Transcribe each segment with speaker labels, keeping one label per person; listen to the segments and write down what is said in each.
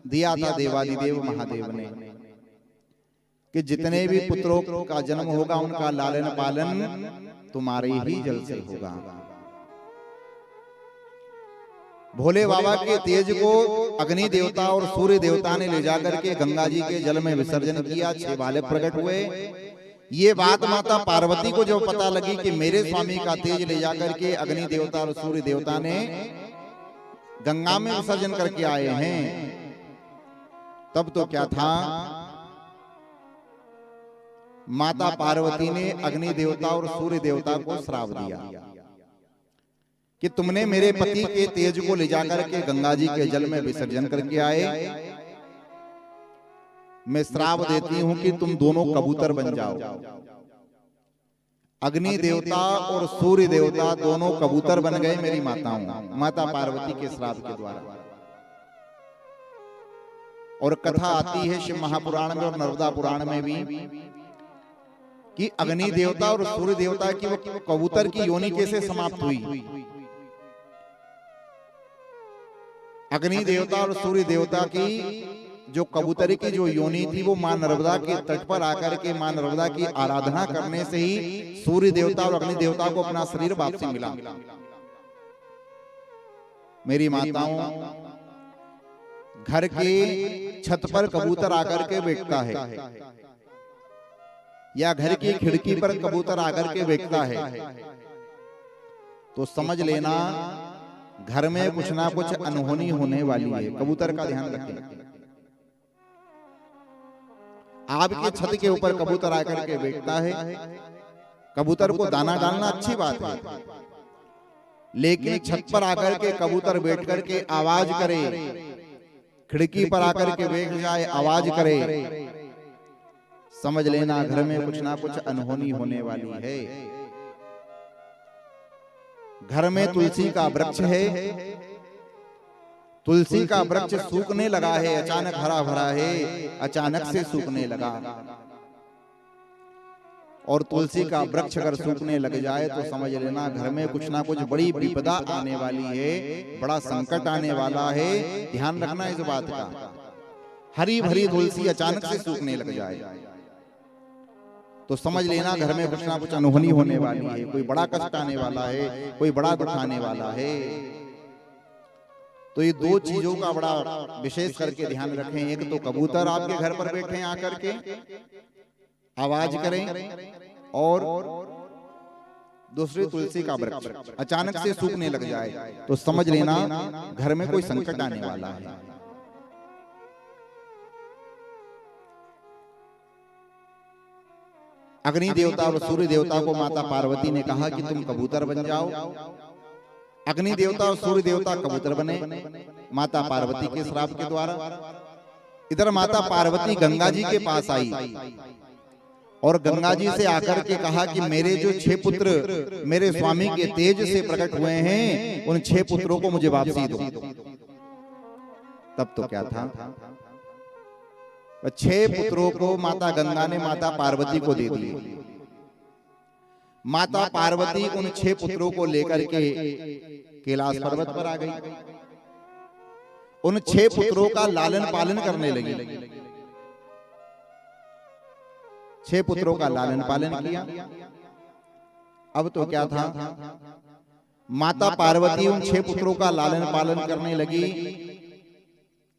Speaker 1: दिया था देवादिदेव महादेव ने कि जितने भी पुत्रों का जन्म होगा उनका लालन पालन तुम्हारे ही जल से होगा। भोले बाबा के तेज को अग्नि देवता और सूर्य देवता ने ले जाकर के गंगा जी के जल में विसर्जन किया। 6 बालक प्रकट हुए। ये बात माता पार्वती को जब पता लगी कि मेरे स्वामी का तेज ले जाकर के अग्नि देवता और सूर्य देवता ने गंगा में विसर्जन करके आए हैं, तब तो क्या था, माता पार्वती ने अग्नि देवता और सूर्य देवता को श्राप दिया कि तुमने मेरे पति के तेज को ले जाकर के गंगा जी के जल में विसर्जन करके आए। मैं श्राप देती हूं कि तुम दोनों कबूतर बन जाओ। अग्नि देवता और सूर्य देवता दोनों कबूतर बन गए मेरी माताओं, माता पार्वती के श्राप के द्वारा। और कथा आती है शिव महापुराण में और नर्मदा पुराण में भी कि अग्नि देवता और सूर्य देवता की वो कबूतर की योनि कैसे समाप्त हुई। अग्नि देवता और सूर्य देवता की जो कबूतर की जो योनि थी वो मां नर्मदा के तट पर आकर के मां नर्मदा की आराधना करने से ही सूर्य देवता और अग्नि देवता को अपना शरीर वापसी मिला। मेरी माताओं, घर के छत पर कबूतर आकर के बैठता है या घर की खिड़की पर कबूतर आकर के बैठता है तो समझ लेना घर में कुछ ना कुछ अनहोनी होने वाली है। कबूतर का ध्यान रखें। आपके छत के ऊपर कबूतर आकर के बैठता है, कबूतर को दाना डालना अच्छी बात है, लेकिन छत पर आकर के कबूतर बैठ करके आवाज करे, खिड़की पर आकर के बैठ जाए आवाज करे, समझ लेना घर में कुछ ना कुछ अनहोनी होने वाली है। घर में तुलसी का वृक्ष है, तुलसी का वृक्ष सूखने लगा है, अचानक हरा भरा है, अचानक से सूखने लगा। और तुलसी का वृक्ष अगर सूखने लग जाए तो समझ लेना घर में कुछ ना कुछ बड़ी विपदा आने वाली है, बड़ा संकट आने वाला है। ध्यान रखना इस बात का। हरी भरी तुलसी अचानक से सूखने लग जाए तो समझ लेना घर में कुछ ना कुछ अनहोनी होने वाली है, कोई बड़ा कष्ट आने वाला है, कोई बड़ा दुख आने वाला है। तो ये 2 चीजों का बड़ा विशेष करके ध्यान रखें। एक तो कबूतर आपके घर पर बैठे आकर के आवाज करें, और दूसरी तुलसी का वृक्ष अचानक से सूखने लग जाए तो समझ लेना घर में कोई संकट आने वाला है। अग्नि देवता और सूर्य देवता को माता पार्वती ने कहा कि तुम कबूतर बन जाओ। अग्नि देवता और सूर्य देवता कबूतर बने माता पार्वती के श्राप के द्वारा। इधर माता पार्वती गंगा जी के पास आई और गंगा जी से आकर के कहा कि मेरे जो 6 पुत्र मेरे स्वामी के तेज से प्रकट हुए हैं, उन 6 पुत्रों को मुझे वापसी दो। तब तो क्या था, 6 पुत्रों को माता गंगा ने माता पार्वती को दे दिए। माता पार्वती उन 6 पुत्रों को लेकर के कैलाश पर्वत पर आ गई। उन 6 पुत्रों का लालन पालन करने लगी। 6 पुत्रों का लालन पालन किया। अब तो क्या था, माता पार्वती उन 6 पुत्रों का लालन पालन करने लगी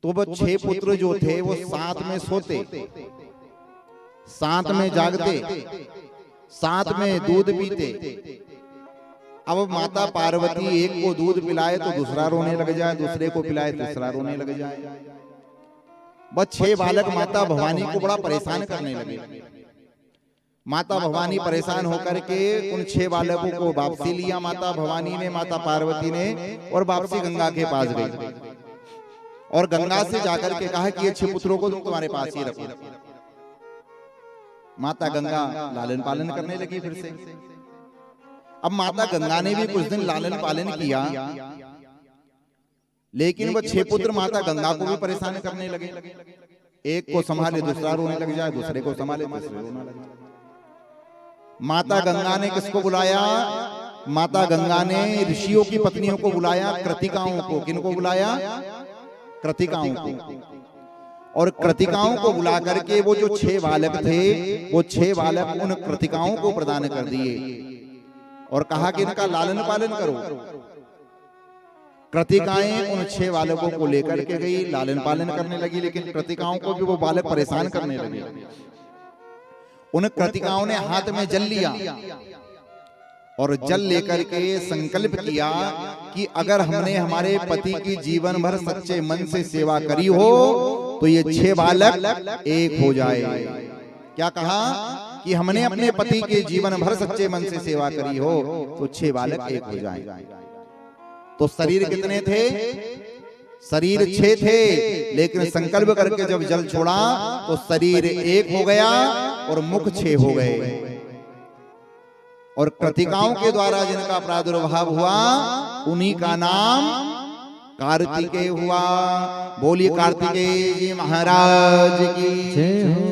Speaker 1: तो वो 6 पुत्र जो थे वो साथ में सोते, साथ में जागते, साथ में दूध पीते। अब माता पार्वती एक को दूध पिलाए तो दूसरा रोने लग जाए, दूसरे को पिलाए तीसरा रोने लग जाए। बस 6 बालक माता भवानी को बड़ा परेशान करने लगे। माता भवानी परेशान होकर के उन 6 बालकों को वापसी लिया माता भवानी ने, माता पार्वती ने, और वापसी गंगा के पास गई और गंगा से जाकर के कहा कि ये 6 पुत्रों को तुम तुम्हारे पास ही रखो। माता गंगा लालन पालन करने लगी फिर से। अब माता गंगा ने भी कुछ दिन लालन पालन किया, लेकिन वो 6 पुत्र माता गंगा को भी परेशान करने लगे। एक को संभाले दूसरा रोने लग जाए, दूसरे को संभाले तीसरे रोने लग जाए। माता गंगा ने किसको बुलाया? माता गंगा ने ऋषियों की पत्नियों को बुलाया, कृतिकाओं को। किनको बुलाया? कृतिकाओं को, और कृतिकाओं को बुला करके वो जो 6 बालक थे, वो 6 बालक उन कृतिकाओं को प्रदान कर दिए और कहा कि इनका लालन पालन करो। कृतिकाएं उन 6 बालकों को लेकर के गई, लालन पालन करने लगी, लेकिन कृतिकाओं को भी वो बालक परेशान करने लगे। उन कृतिकाओं ने हाथ में जल लिया और जल लेकर के संकल्प किया कि अगर हमने हमारे पति की जीवन भर सच्चे मन से सेवा करी हो तो ये 6 बालक एक हो जाए। क्या कहा कि हमने अपने पति के जीवन भर सच्चे मन से सेवा करी हो तो 6 बालक एक हो जाए। तो शरीर कितने थे? शरीर 6 थे, लेकिन संकल्प करके जब जल छोड़ा तो शरीर 1 हो गया और मुख 6 हो गए। और कृतिकाओं के द्वारा जिनका प्रादुर्भाव हुआ उन्हीं का नाम कार्तिकेय हुआ। बोलिए कार्तिकेय जी महाराज की जय हो।